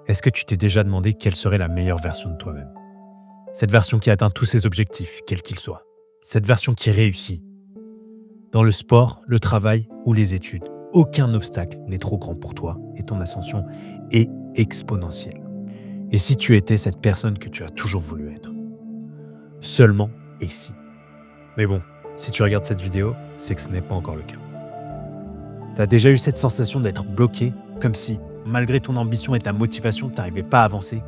Est-ce que tu t'es déjà demandé quelle serait la meilleure version de toi-même? Cette version qui atteint tous ses objectifs, quels qu'ils soient. Cette version qui réussit. Dans le sport, le travail ou les études, aucun obstacle n'est trop grand pour toi et ton ascension est exponentielle. Et si tu étais cette personne que tu as toujours voulu être? Seulement et si. Mais bon, si tu regardes cette vidéo, c'est que ce n'est pas encore le cas. T'as déjà eu cette sensation d'être bloqué, comme si, malgré ton ambition et ta motivation, tu n'arrivais pas à avancer?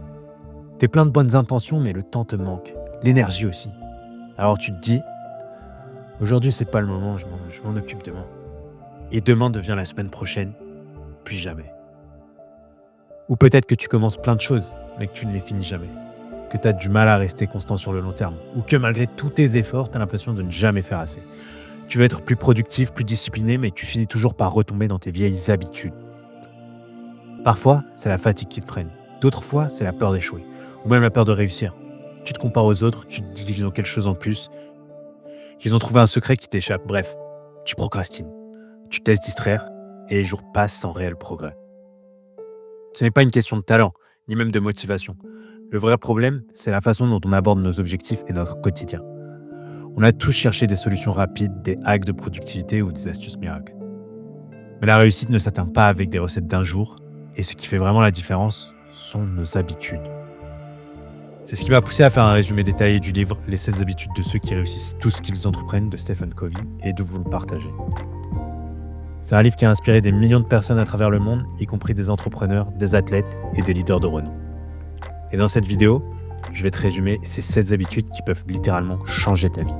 T'es plein de bonnes intentions, mais le temps te manque, l'énergie aussi. Alors tu te dis, aujourd'hui c'est pas le moment, je m'en occupe demain. Et demain devient la semaine prochaine, puis jamais. Ou peut-être que tu commences plein de choses, mais que tu ne les finis jamais. Que tu as du mal à rester constant sur le long terme. Ou que malgré tous tes efforts, tu as l'impression de ne jamais faire assez. Tu veux être plus productif, plus discipliné, mais tu finis toujours par retomber dans tes vieilles habitudes. Parfois, c'est la fatigue qui te freine. D'autres fois, c'est la peur d'échouer. Ou même la peur de réussir. Tu te compares aux autres, tu te dis qu'ils ont quelque chose en plus, qu'ils ont trouvé un secret qui t'échappe. Bref, tu procrastines. Tu te laisses distraire et les jours passent sans réel progrès. Ce n'est pas une question de talent, ni même de motivation. Le vrai problème, c'est la façon dont on aborde nos objectifs et notre quotidien. On a tous cherché des solutions rapides, des hacks de productivité ou des astuces miracles. Mais la réussite ne s'atteint pas avec des recettes d'un jour, et ce qui fait vraiment la différence sont nos habitudes. C'est ce qui m'a poussé à faire un résumé détaillé du livre Les 7 habitudes de ceux qui réussissent tout ce qu'ils entreprennent de Stephen Covey et de vous le partager. C'est un livre qui a inspiré des millions de personnes à travers le monde, y compris des entrepreneurs, des athlètes et des leaders de renom. Et dans cette vidéo, je vais te résumer ces 7 habitudes qui peuvent littéralement changer ta vie.